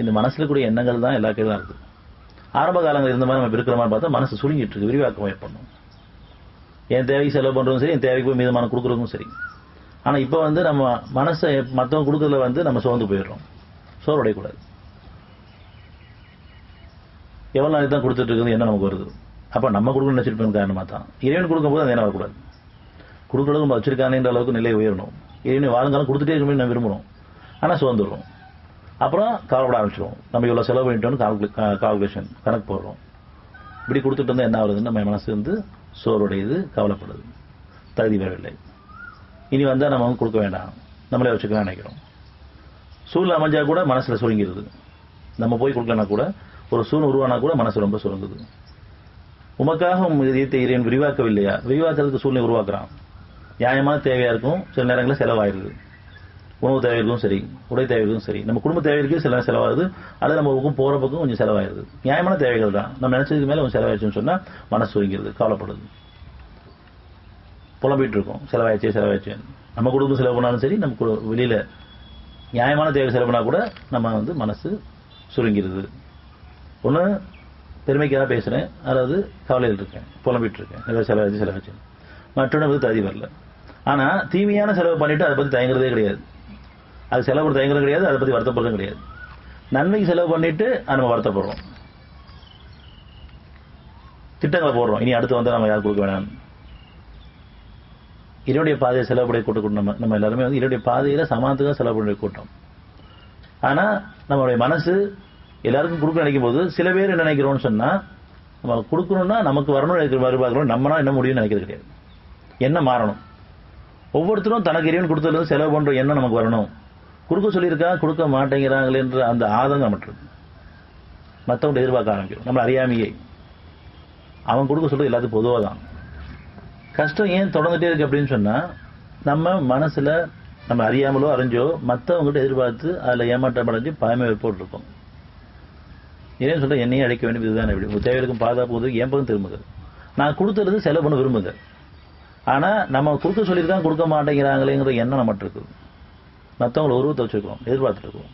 இந்த மனசுல கூடிய எண்ணங்கள் தான் எல்லா கையிலும் இருக்குது. ஆரம்ப காலங்கள் இருந்த மாதிரி நம்ம இருக்கிற மாதிரி பார்த்தா மனசு சுருங்கிட்டு இருக்கு, விரிவாக்கம் ஏற்படணும். என் தேவைக்கு செலவு பண்றதும் சரி, என் தேவைக்கு போய் மீதமான கொடுக்குறதும் சரி. ஆனா இப்ப நம்ம மனசை மற்றவங்க கொடுக்கறதுல நம்ம சோர்ந்து போயிடுறோம். சோர்வடையக்கூடாது. எவ்வளவு நாளைக்கு தான் கொடுத்துட்டு இருக்குது என்ன நமக்கு வருது. அப்ப நம்ம கொடுக்கணும்னு நினைச்சிருப்போம் காரணமா தான் இறைவன் கொடுக்கும்போது அந்த என்ன வரக்கூடாது. கொடுக்கறது நம்ம வச்சிருக்கானேன்ற அளவுக்கு நிலை உயரணும். இறைவனை வாழுங்காலம் கொடுத்துட்டே இருக்க நம்ம விரும்புறோம். ஆனா சோர்ந்துடுறோம். அப்புறம் கவலைப்பட ஆரம்பிச்சிடுவோம். நம்ம இவ்வளவு செலவு பண்ணிட்டோம்னு கால்குலேஷன் கணக்கு போடுறோம். இப்படி கொடுத்துட்டு இருந்தா என்ன ஆகுதுன்னு நம்ம மனசு சோர்வடையுது, கவலைப்படுது, தகுதி பெறவில்லை. இனி வந்தா நம்ம கொடுக்க வேண்டாம், நம்மளே வச்சுக்கலாம் நினைக்கிறோம். சூழ்நிலை அமைஞ்சா கூட மனசுல சுருங்கிடுது. நம்ம போய் கொடுக்கலனா கூட ஒரு சூழ்நிலை உருவானா கூட மனசு ரொம்ப சுருங்குது. உமக்காக இதயத்தை இறைவன் விரிவாக்கவில்லையா? விரிவாக்கிறதுக்கு சூழ்நிலை உருவாக்குறான். நியாயமான தேவையா இருக்கும், சில நேரங்களில் செலவாயிருது. உணவு தேவைகளுக்கும் சரி, உடை தேவைகளுக்கும் சரி, நம்ம குடும்ப தேவைகளுக்கு சில செலவாகுது. அது நம்ம போற பக்கம் கொஞ்சம் செலவாயிருது. நியாயமான தேவைகள் தான். நம்ம நினைச்சதுக்கு மேல கொஞ்சம் செலவாயிடுச்சுன்னு சொன்னா மனசு சுருங்கிறது, கவலைப்படுது, புலம்பிட்டு இருக்கோம். செலவாயிடுச்சு. நம்ம குடும்பம் செலவு பண்ணாலும் சரி, நம்ம வெளியில நியாயமான தேவை செலவு பண்ணா கூட நம்ம மனசு சுருங்கிறது. ஒண்ணு பெருமைக்காக பேசுறேன், அதாவது கவலையில் இருக்கேன், புலம்பிட்டு இருக்கேன், ஏதாவது செலவாச்சு. மற்றொன்று தகுதி வரல. ஆனா தீமையான செலவு பண்ணிட்டு அதை பத்தி தயங்குறதே கிடையாது. அது செலவு தயங்குறது கிடையாது, அதை பத்தி வருத்தப்படுறதும் கிடையாது. நன்மைக்கு செலவு பண்ணிட்டு நம்ம வருத்தப்படுறோம், திட்டங்களை போடுறோம். இனி அடுத்து வந்தா நம்ம யாரும் கொடுக்க வேணாம். இறைவனுடைய பாதையை செலவுடைய கூட்டம் நம்ம எல்லாருமே இறைவனுடைய பாதையில சமானத்துக்காக செலவுடைய கூட்டம். ஆனா நம்மளுடைய மனசு எல்லாருக்கும் கொடுக்க நினைக்கும் போது சில பேர் என்ன நினைக்கிறோம்னு சொன்னா, நம்ம கொடுக்கணும்னா நமக்கு வரணும்னு நினைக்கிற மாதிரி பார்க்கிறோம். நம்மனா என்ன முடியும்னு நினைக்கிறது கிடையாது. என்ன மாறணும்? ஒவ்வொருத்தரும் தனக்கு இறைவன் கொடுத்தது செலவு பண்ற எண்ணம் நமக்கு வரணும். கொடுக்க சொல்லியிருக்கா, கொடுக்க மாட்டேங்கிறாங்களேன்ற அந்த ஆதங்கம் நமக்கு இருக்கு. மற்றவங்க எதிர்பார்க்க ஆரம்பிக்கிறோம். நம்ம அறியாமையே அவன் கொடுக்க சொல்றது எல்லாத்துக்கும் பொதுவாக தான். கஷ்டம் ஏன் தொடர்ந்துட்டே இருக்கு அப்படின்னு சொன்னா, நம்ம மனசுல நம்ம அறியாமலோ அறிஞ்சோ மற்றவங்ககிட்ட எதிர்பார்த்து அதுல ஏமாற்றம் அடைஞ்சு பயமே ஏற்பட்டு இருக்கோம். ஏன்னு சொல்ற என்னையும் அழைக்க வேண்டும், இதுதான் எப்படி உங்க தேவைகளுக்கும் பாதுகாப்பு என் பக்கம் திரும்புது. நான் கொடுத்துறது செலவு பண்ண விரும்புது. ஆனா நம்ம கொடுக்க சொல்லியிருக்காங்க, கொடுக்க மாட்டேங்கிறாங்களேங்கிற எண்ணம் நம்மகிட்ட இருக்குது. மற்றவங்களை உருவத்தை வச்சிருக்கோம், எதிர்பார்த்துட்டு இருக்கோம்.